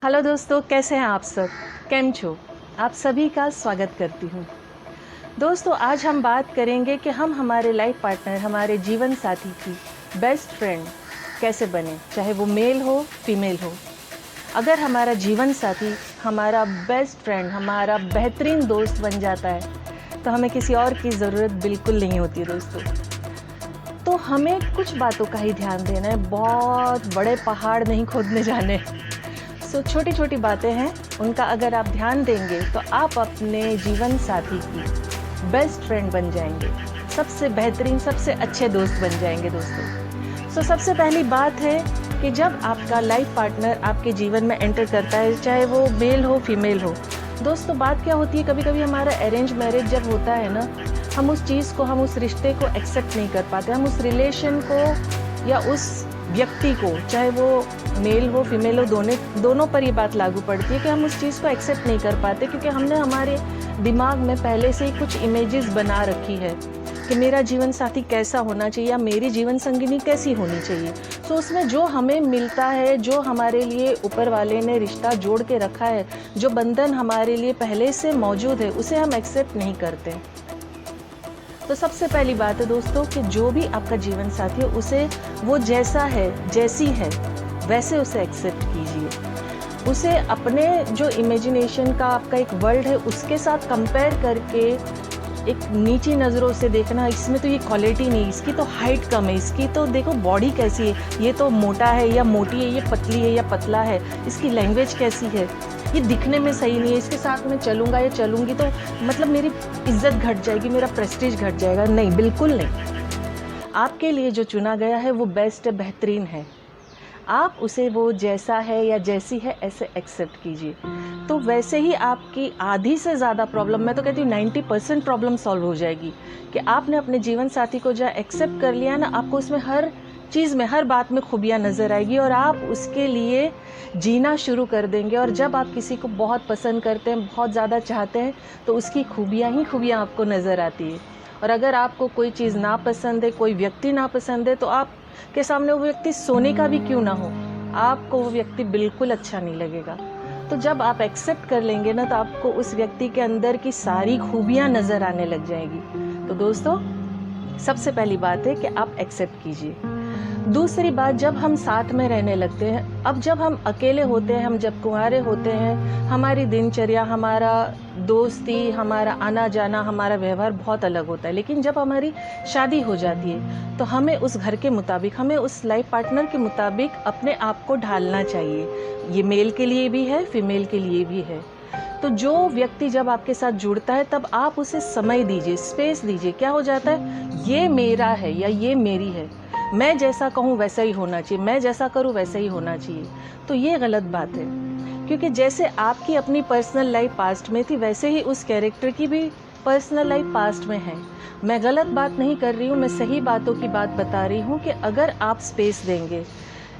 Hello दोस्तों, कैसे हैं आप सब? केम छो? आप सभी का स्वागत करती हूँ। दोस्तों, आज हम बात करेंगे कि हम हमारे लाइफ पार्टनर, हमारे जीवन साथी की बेस्ट फ्रेंड कैसे बने, चाहे वो मेल हो फीमेल हो। अगर हमारा जीवन साथी हमारा बेस्ट फ्रेंड, हमारा बेहतरीन दोस्त बन जाता है तो हमें किसी और की ज़रूरत बिल्कुल नहीं होती दोस्तों। तो हमें कुछ बातों का ही ध्यान देना है, बहुत बड़े पहाड़ नहीं खोदने जाने। छोटी छोटी बातें हैं, उनका अगर आप ध्यान देंगे तो आप अपने जीवन साथी की बेस्ट फ्रेंड बन जाएंगे, सबसे बेहतरीन, सबसे अच्छे दोस्त बन जाएंगे दोस्तों। सबसे पहली बात है कि जब आपका लाइफ पार्टनर आपके जीवन में एंटर करता है, चाहे वो मेल हो फीमेल हो। दोस्तों, बात क्या होती है, कभी कभी हमारा अरेंज मैरिज जब होता है ना, हम उस चीज़ को, हम उस रिश्ते को एक्सेप्ट नहीं कर पाते, हम उस रिलेशन को या उस व्यक्ति को, चाहे वो मेल हो फीमेल हो, दोनों पर ये बात लागू पड़ती है कि हम उस चीज़ को एक्सेप्ट नहीं कर पाते, क्योंकि हमने हमारे दिमाग में पहले से ही कुछ इमेजेस बना रखी है कि मेरा जीवन साथी कैसा होना चाहिए या मेरी जीवन संगिनी कैसी होनी चाहिए। उसमें जो हमें मिलता है, जो हमारे लिए ऊपर वाले ने रिश्ता जोड़ के रखा है, जो बंधन हमारे लिए पहले से मौजूद है, उसे हम एक्सेप्ट नहीं करते। तो सबसे पहली बात है दोस्तों कि जो भी आपका जीवन साथी है, उसे वो जैसा है, जैसी है, वैसे उसे एक्सेप्ट कीजिए। उसे अपने जो इमेजिनेशन का आपका एक वर्ल्ड है, उसके साथ कंपेयर करके एक नीची नज़रों से देखना, इसमें तो ये क्वालिटी नहीं, इसकी तो हाइट कम है, इसकी तो देखो बॉडी कैसी है, ये तो मोटा है या मोटी है, ये पतली है या पतला है, इसकी लैंग्वेज कैसी है, ये दिखने में सही नहीं है, इसके साथ मैं चलूँगा या चलूँगी तो मतलब मेरी इज्जत घट जाएगी, मेरा प्रेस्टीज घट जाएगा। नहीं, बिल्कुल नहीं। आपके लिए जो चुना गया है वो बेस्ट है, बेहतरीन है। आप उसे वो जैसा है या जैसी है ऐसे एक्सेप्ट कीजिए, तो वैसे ही आपकी आधी से ज़्यादा प्रॉब्लम, मैं तो कहती हूँ 90% प्रॉब्लम सॉल्व हो जाएगी। कि आपने अपने जीवन साथी को जहाँ एक्सेप्ट कर लिया ना, आपको उसमें हर चीज़ में, हर बात में खूबियाँ नज़र आएगी और आप उसके लिए जीना शुरू कर देंगे। और जब आप किसी को बहुत पसंद करते हैं, बहुत ज़्यादा चाहते हैं, तो उसकी खूबियाँ ही खूबियाँ आपको नज़र आती है। और अगर आपको कोई चीज़ नापसंद है, कोई व्यक्ति नापसंद है, तो आपके सामने वो व्यक्ति सोने का भी क्यों ना हो, आपको वो व्यक्ति बिल्कुल अच्छा नहीं लगेगा। तो जब आप एक्सेप्ट कर लेंगे ना, तो आपको उस व्यक्ति के अंदर की सारी खूबियाँ नज़र आने लग जाएगी। तो दोस्तों, सबसे पहली बात है कि आप एक्सेप्ट कीजिए। दूसरी बात, जब हम साथ में रहने लगते हैं, अब जब हम अकेले होते हैं, हम जब कुंवारे होते हैं, हमारी दिनचर्या, हमारा दोस्ती, हमारा आना जाना, हमारा व्यवहार बहुत अलग होता है। लेकिन जब हमारी शादी हो जाती है, तो हमें उस घर के मुताबिक, हमें उस लाइफ पार्टनर के मुताबिक अपने आप को ढालना चाहिए। ये मेल के लिए भी है, फीमेल के लिए भी है। तो जो व्यक्ति जब आपके साथ जुड़ता है, तब आप उसे समय दीजिए, स्पेस दीजिए। क्या हो जाता है, ये मेरा है या ये मेरी है, मैं जैसा कहूँ वैसा ही होना चाहिए, मैं जैसा करूँ वैसा ही होना चाहिए। तो ये गलत बात है, क्योंकि जैसे आपकी अपनी पर्सनल लाइफ पास्ट में थी, वैसे ही उस कैरेक्टर की भी पर्सनल लाइफ पास्ट में है। मैं गलत बात नहीं कर रही हूँ, मैं सही बातों की बात बता रही हूँ कि अगर आप स्पेस देंगे,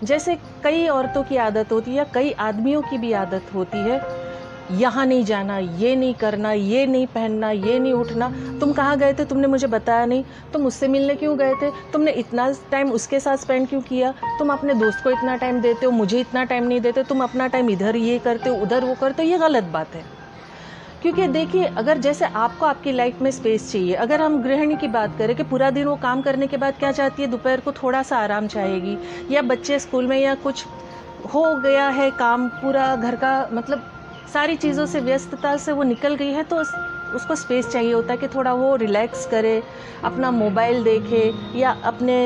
जैसे कई औरतों की आदत होती है या कई आदमियों की भी आदत होती है, यहाँ नहीं जाना, ये नहीं करना, ये नहीं पहनना, ये नहीं उठना, तुम कहाँ गए थे, तुमने मुझे बताया नहीं, तुम उससे मिलने क्यों गए थे, तुमने इतना टाइम उसके साथ स्पेंड क्यों किया, तुम अपने दोस्त को इतना टाइम देते हो, मुझे इतना टाइम नहीं देते, तुम अपना टाइम इधर ये करते हो, उधर वो करते हो। ये गलत बात है। क्योंकि देखिए, अगर जैसे आपको आपकी लाइफ में स्पेस चाहिए, अगर हम गृहिणी की बात करें कि पूरा दिन वो काम करने के बाद क्या चाहती है, दोपहर को थोड़ा सा आराम चाहेगी, या बच्चे स्कूल में या कुछ हो गया है काम, पूरा घर का मतलब सारी चीज़ों से, व्यस्तता से वो निकल गई है, तो उसको स्पेस चाहिए होता है कि थोड़ा वो रिलैक्स करे, अपना मोबाइल देखे या अपने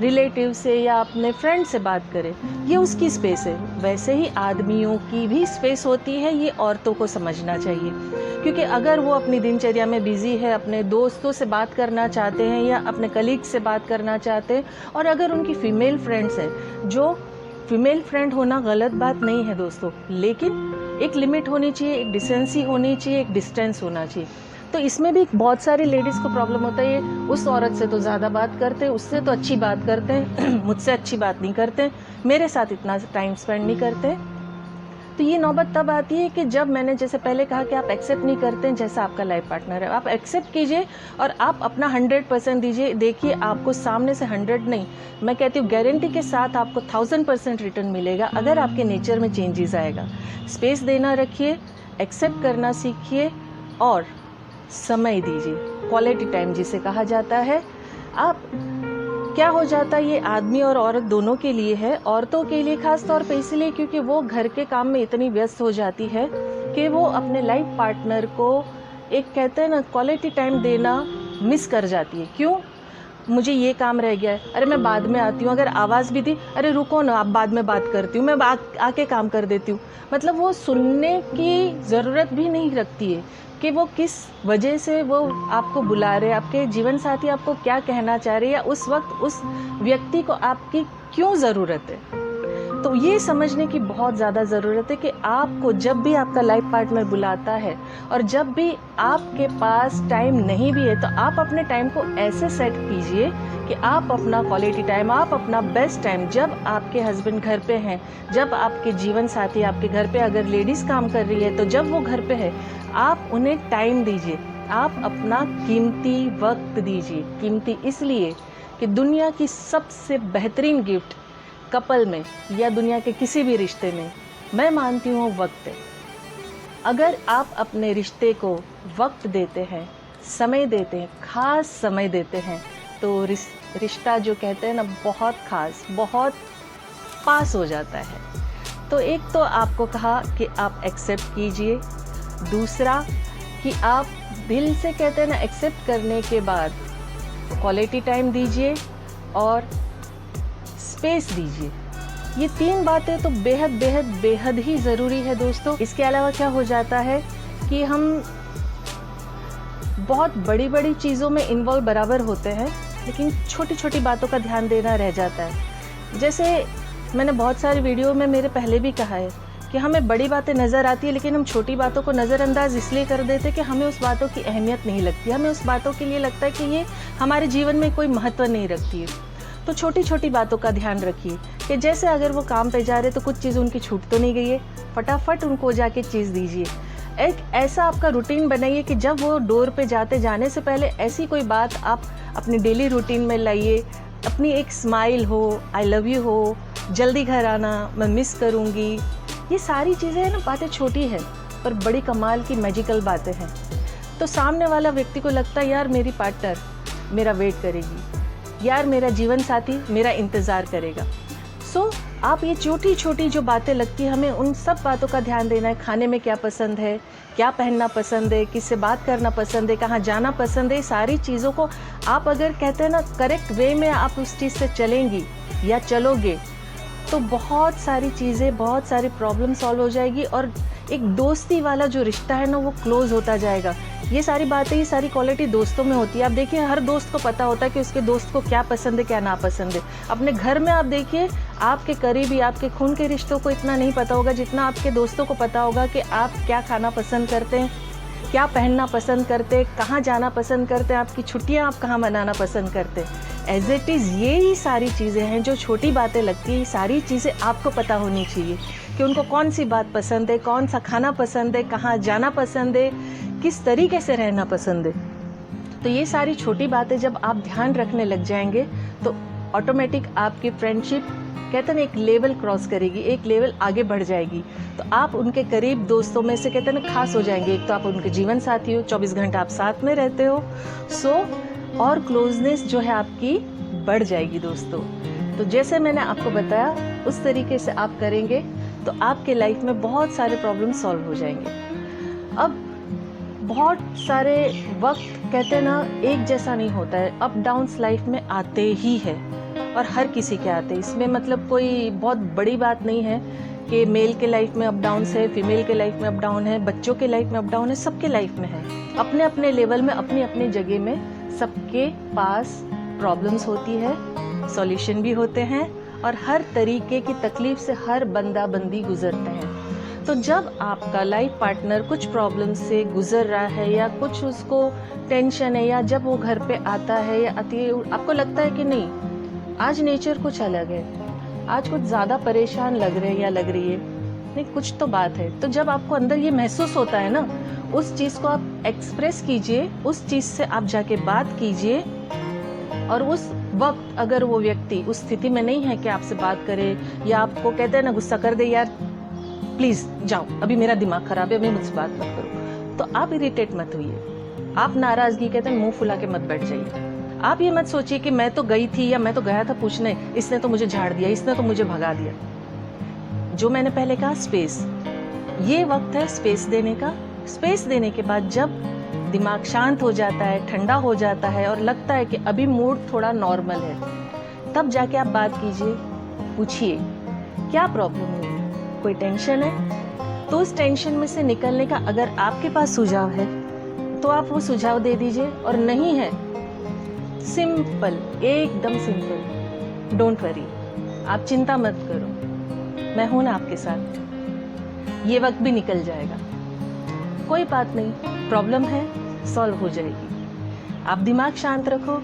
रिलेटिव से या अपने फ्रेंड से बात करे। ये उसकी स्पेस है। वैसे ही आदमियों की भी स्पेस होती है, ये औरतों को समझना चाहिए। क्योंकि अगर वो अपनी दिनचर्या में बिज़ी है, अपने दोस्तों से बात करना चाहते हैं या अपने कलीग से बात करना चाहते हैं, और अगर उनकी फ़ीमेल फ्रेंड्स हैं, जो फीमेल फ्रेंड होना गलत बात नहीं है दोस्तों, लेकिन एक लिमिट होनी चाहिए, एक डिसेंसी होनी चाहिए, एक डिस्टेंस होना चाहिए। तो इसमें भी बहुत सारी लेडीज़ को प्रॉब्लम होता है, ये उस औरत से तो ज़्यादा बात करते हैं, उससे तो अच्छी बात करते हैं, मुझसे अच्छी बात नहीं करते, मेरे साथ इतना टाइम स्पेंड नहीं करते। तो ये नौबत तब आती है कि जब मैंने जैसे पहले कहा कि आप एक्सेप्ट नहीं करते हैं जैसा आपका लाइफ पार्टनर है। आप एक्सेप्ट कीजिए और आप अपना 100% दीजिए। देखिए आपको सामने से 100 नहीं, मैं कहती हूँ गारंटी के साथ आपको 1000% रिटर्न मिलेगा अगर आपके नेचर में चेंजेस आएगा। स्पेस देना रखिए, एक्सेप्ट करना सीखिए और समय दीजिए, क्वालिटी टाइम जिसे कहा जाता है। आप क्या हो जाता है, ये आदमी और औरत दोनों के लिए है। औरतों के लिए खास तौर पे इसलिए क्योंकि वो घर के काम में इतनी व्यस्त हो जाती है कि वो अपने लाइफ पार्टनर को एक कहते हैं ना क्वालिटी टाइम देना मिस कर जाती है। क्यों? मुझे ये काम रह गया है, अरे मैं बाद में आती हूँ। अगर आवाज़ भी दी, अरे रुको ना आप बाद में बात करती हूँ, मैं आके काम कर देती हूँ। मतलब वो सुनने की ज़रूरत भी नहीं रखती है कि वो किस वजह से वो आपको बुला रहे, आपके जीवन साथी आपको क्या कहना चाह रहे, या उस वक्त उस व्यक्ति को आपकी क्यों ज़रूरत है। तो ये समझने की बहुत ज़्यादा ज़रूरत है कि आपको जब भी आपका लाइफ पार्टनर बुलाता है और जब भी आपके पास टाइम नहीं भी है तो आप अपने टाइम को ऐसे सेट कीजिए कि आप अपना क्वालिटी टाइम, आप अपना बेस्ट टाइम, जब आपके हस्बैंड घर पे हैं, जब आपके जीवन साथी आपके घर पे, अगर लेडीज़ काम कर रही है तो जब वो घर पे है आप उन्हें टाइम दीजिए, आप अपना कीमती वक्त दीजिए। कीमती इसलिए कि दुनिया की सबसे बेहतरीन गिफ्ट कपल में या दुनिया के किसी भी रिश्ते में मैं मानती हूँ वक्त है। अगर आप अपने रिश्ते को वक्त देते हैं, समय देते हैं, खास समय देते हैं, तो रिश्ता जो कहते हैं ना बहुत खास, बहुत पास हो जाता है। तो एक तो आपको कहा कि आप एक्सेप्ट कीजिए, दूसरा कि आप दिल से कहते हैं ना एक्सेप्ट करने के बाद क्वालिटी टाइम दीजिए और स्पेस दीजिए। ये 3 बातें तो बेहद बेहद बेहद ही ज़रूरी है दोस्तों। इसके अलावा क्या हो जाता है कि हम बहुत बड़ी बड़ी चीज़ों में इन्वॉल्व बराबर होते हैं लेकिन छोटी छोटी बातों का ध्यान देना रह जाता है। जैसे मैंने बहुत सारी वीडियो में मेरे पहले भी कहा है कि हमें बड़ी बातें नज़र आती है लेकिन हम छोटी बातों को नज़रअंदाज इसलिए कर देते कि हमें उस बातों की अहमियत नहीं लगती, हमें उस बातों के लिए लगता है कि ये हमारे जीवन में कोई महत्व नहीं रखती है। तो छोटी छोटी बातों का ध्यान रखिए कि जैसे अगर वो काम पे जा रहे तो कुछ चीज़ उनकी छूट तो नहीं गई है, फटाफट उनको जाके चीज़ दीजिए। एक ऐसा आपका रूटीन बनाइए कि जब वो डोर पे जाने से पहले ऐसी कोई बात आप अपनी डेली रूटीन में लाइए। अपनी एक स्माइल हो, आई लव यू हो, जल्दी घर आना, मैं मिस करूँगी, ये सारी चीज़ें हैं ना, बातें छोटी हैं पर बड़ी कमाल की मैजिकल बातें हैं। तो सामने वाला व्यक्ति को लगता है यार मेरी पार्टनर मेरा वेट करेगी, यार मेरा जीवन साथी मेरा इंतज़ार करेगा। सो आप ये छोटी छोटी जो बातें लगती है हमें उन सब बातों का ध्यान देना है। खाने में क्या पसंद है, क्या पहनना पसंद है, किससे बात करना पसंद है, कहाँ जाना पसंद है, सारी चीज़ों को आप अगर कहते हैं ना करेक्ट वे में आप उस चीज़ से चलेंगी या चलोगे तो बहुत सारी चीज़ें, बहुत सारी प्रॉब्लम सॉल्व हो जाएगी और एक दोस्ती वाला जो रिश्ता है ना वो क्लोज़ होता जाएगा। ये सारी बातें, ये सारी क्वालिटी दोस्तों में होती है। आप देखिए हर दोस्त को पता होता है कि उसके दोस्त को क्या पसंद है, क्या नापसंद है। अपने घर में आप देखिए आपके करीबी, आपके खून के रिश्तों को इतना नहीं पता होगा जितना आपके दोस्तों को पता होगा कि आप क्या खाना पसंद करते हैं, क्या पहनना पसंद करते हैं, कहाँ जाना पसंद करते हैं, आपकी छुट्टियाँ आप कहाँ मनाना पसंद करते हैं। एज इट इज़ ये ही सारी चीज़ें हैं जो छोटी बातें लगती हैं, सारी चीज़ें आपको पता होनी चाहिए कि उनको कौन सी बात पसंद है, कौन सा खाना पसंद है, कहाँ जाना पसंद है, किस तरीके से रहना पसंद है। तो ये सारी छोटी बातें जब आप ध्यान रखने लग जाएंगे तो ऑटोमेटिक आपकी फ्रेंडशिप कहते हैं ना एक लेवल क्रॉस करेगी, एक लेवल आगे बढ़ जाएगी। तो आप उनके करीब दोस्तों में से कहते हैं ना खास हो जाएंगे। एक तो आप उनके जीवन साथी हो, 24 घंटा आप साथ में रहते हो, और क्लोजनेस जो है आपकी बढ़ जाएगी दोस्तों। तो जैसे मैंने आपको बताया उस तरीके से आप करेंगे तो आपके लाइफ में बहुत सारे प्रॉब्लम सॉल्व हो जाएंगे। अब बहुत सारे वक्त कहते हैं ना एक जैसा नहीं होता है, अप डाउन्स लाइफ में आते ही है और हर किसी के आते हैं। इसमें मतलब कोई बहुत बड़ी बात नहीं है कि मेल के लाइफ में अप डाउन्स है, फीमेल के लाइफ में अप डाउन है, बच्चों के लाइफ में अप डाउन है, सबके लाइफ में है। अपने अपने लेवल में, अपनी अपनी जगह में सबके पास प्रॉब्लम्स होती है, सॉल्यूशन भी होते हैं और हर तरीके की तकलीफ से हर बंदा बंदी गुजरते हैं। तो जब आपका लाइफ पार्टनर कुछ प्रॉब्लम से गुजर रहा है या कुछ उसको टेंशन है, या जब वो घर पे आता है या आती है, आपको लगता है कि नहीं आज नेचर कुछ अलग है, आज कुछ ज़्यादा परेशान लग रहे हैं या लग रही है, नहीं कुछ तो बात है। तो जब आपको अंदर ये महसूस होता है ना, उस चीज़ को आप एक्सप्रेस कीजिए, उस चीज़ से आप जाके बात कीजिए। और उस वक्त अगर वो व्यक्ति उस स्थिति में नहीं है कि आपसे बात करे, या आपको कहते हैं ना गुस्सा कर दे, यार प्लीज़ जाओ, अभी मेरा दिमाग खराब है, अभी मुझसे बात मत करो, तो आप इरिटेट मत होइए। आप नाराज़गी कहते हैं मुंह फुला के मत बैठ जाइए। आप ये मत सोचिए कि मैं तो गई थी या मैं तो गया था पूछने, इसने तो मुझे झाड़ दिया, इसने तो मुझे भगा दिया। जो मैंने पहले कहा, स्पेस, ये वक्त है स्पेस देने का। स्पेस देने के बाद जब दिमाग शांत हो जाता है, ठंडा हो जाता है और लगता है कि अभी मूड थोड़ा नॉर्मल है, तब जाके आप बात कीजिए, पूछिए क्या प्रॉब्लम है, कोई टेंशन है, तो उस टेंशन में से निकलने का अगर आपके पास सुझाव है तो आप वो सुझाव दे दीजिए, और नहीं है, सिंपल, एकदम सिंपल, डोंट वरी, आप चिंता मत करो, मैं हूं ना आपके साथ, ये वक्त भी निकल जाएगा, कोई बात नहीं, प्रॉब्लम है सॉल्व हो जाएगी। आप दिमाग शांत रखो,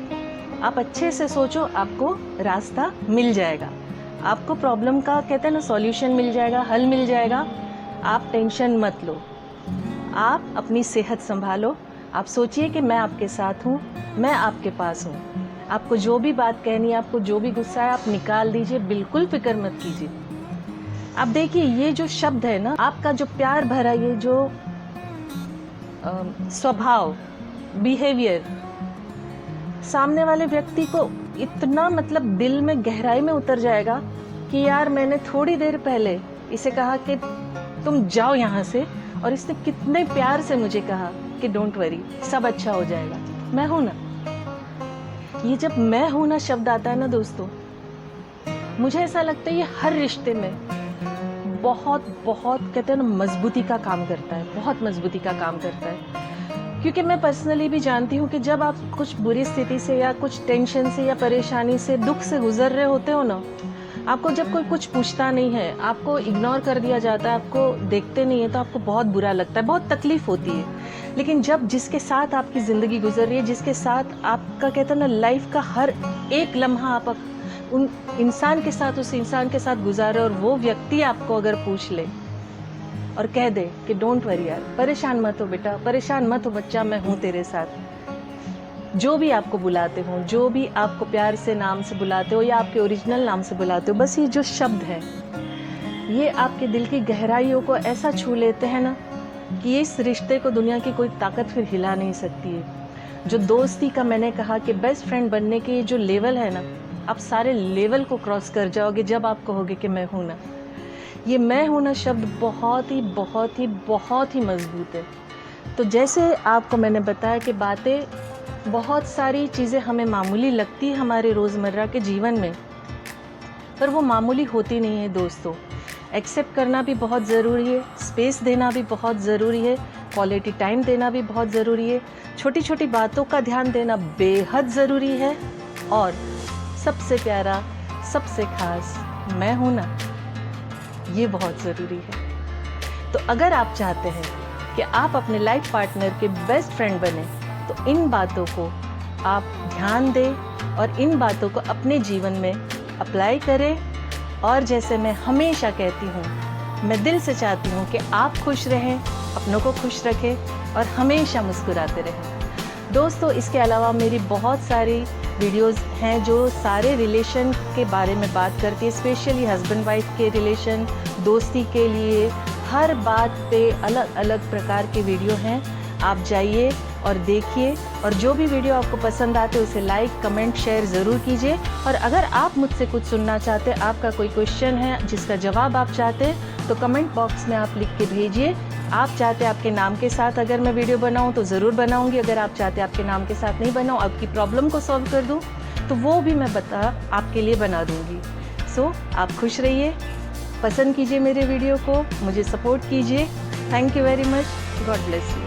आप अच्छे से सोचो, आपको रास्ता मिल जाएगा, आपको प्रॉब्लम का कहते हैं ना सॉल्यूशन मिल जाएगा, हल मिल जाएगा। आप टेंशन मत लो, आप अपनी सेहत संभालो, आप सोचिए कि मैं आपके साथ हूँ, मैं आपके पास हूँ। आपको जो भी बात कहनी है, आपको जो भी गुस्सा है, आप निकाल दीजिए, बिल्कुल फिक्र मत कीजिए। आप देखिए ये जो शब्द है ना, आपका जो प्यार भरा ये जो स्वभाव, बिहेवियर, सामने वाले व्यक्ति को इतना मतलब दिल में गहराई में उतर जाएगा कि यार मैंने थोड़ी देर पहले इसे कहा कि तुम जाओ यहाँ से, और इसने कितने प्यार से मुझे कहा कि डोंट वरी, सब अच्छा हो जाएगा, मैं हूं ना। ये जब मैं हूं ना शब्द आता है ना दोस्तों, मुझे ऐसा लगता है ये हर रिश्ते में बहुत बहुत कहते हैं ना मजबूती का काम करता है, बहुत मजबूती का काम करता है। क्योंकि मैं पर्सनली भी जानती हूँ कि जब आप कुछ बुरी स्थिति से या कुछ टेंशन से या परेशानी से, दुख से गुजर रहे होते हो ना, आपको जब कोई कुछ पूछता नहीं है, आपको इग्नोर कर दिया जाता है, आपको देखते नहीं है, तो आपको बहुत बुरा लगता है, बहुत तकलीफ होती है। लेकिन जब जिसके साथ आपकी ज़िंदगी गुजर रही है, जिसके साथ आपका कहते हैं ना लाइफ का हर एक लम्हा आप उन इंसान के साथ, उस इंसान के साथ गुजारे, और वो व्यक्ति आपको अगर पूछ ले और कह दे कि डोंट वरी यार, परेशान मत हो बेटा, परेशान मत हो बच्चा, मैं हूँ तेरे साथ, जो भी आपको बुलाते हो, जो भी आपको प्यार से नाम से बुलाते हो या आपके ओरिजिनल नाम से बुलाते हो, बस ये जो शब्द है ये आपके दिल की गहराइयों को ऐसा छू लेते हैं ना कि इस रिश्ते को दुनिया की कोई ताकत फिर हिला नहीं सकती है। जो दोस्ती का मैंने कहा कि बेस्ट फ्रेंड बनने के जो लेवल है ना, आप सारे लेवल को क्रॉस कर जाओगे जब आप कहोगे कि मैं हूँ ना। ये मैं हूँ ना शब्द बहुत ही बहुत ही बहुत ही मजबूत है। तो जैसे आपको मैंने बताया कि बातें, बहुत सारी चीज़ें हमें मामूली लगती है हमारे रोज़मर्रा के जीवन में, पर वो मामूली होती नहीं है दोस्तों। एक्सेप्ट करना भी बहुत ज़रूरी है, स्पेस देना भी बहुत ज़रूरी है, क्वालिटी टाइम देना भी बहुत ज़रूरी है, छोटी छोटी बातों का ध्यान देना बेहद ज़रूरी है, और सबसे प्यारा, सबसे खास, मैं हूँ ना, ये बहुत ज़रूरी है। तो अगर आप चाहते हैं कि आप अपने लाइफ पार्टनर के बेस्ट फ्रेंड बने, तो इन बातों को आप ध्यान दें और इन बातों को अपने जीवन में अप्लाई करें। और जैसे मैं हमेशा कहती हूँ, मैं दिल से चाहती हूँ कि आप खुश रहें, अपनों को खुश रखें और हमेशा मुस्कुराते रहें। दोस्तों, इसके अलावा मेरी बहुत सारी वीडियोस हैं जो सारे रिलेशन के बारे में बात करती है, स्पेशली हस्बैंड वाइफ के रिलेशन, दोस्ती के लिए, हर बात पे अलग अलग प्रकार के वीडियो हैं। आप जाइए और देखिए, और जो भी वीडियो आपको पसंद आते उसे लाइक, कमेंट, शेयर ज़रूर कीजिए। और अगर आप मुझसे कुछ सुनना चाहते, आपका कोई क्वेश्चन है जिसका जवाब आप चाहते, तो कमेंट बॉक्स में आप लिख के भेजिए। आप चाहते आपके नाम के साथ अगर मैं वीडियो बनाऊं तो ज़रूर बनाऊंगी। अगर आप चाहते आपके नाम के साथ नहीं बनाऊं, आपकी प्रॉब्लम को सॉल्व कर दूं, तो वो भी मैं आपके लिए बना दूंगी। सो आप खुश रहिए, पसंद कीजिए मेरे वीडियो को, मुझे सपोर्ट कीजिए। Thank you very much, God bless you.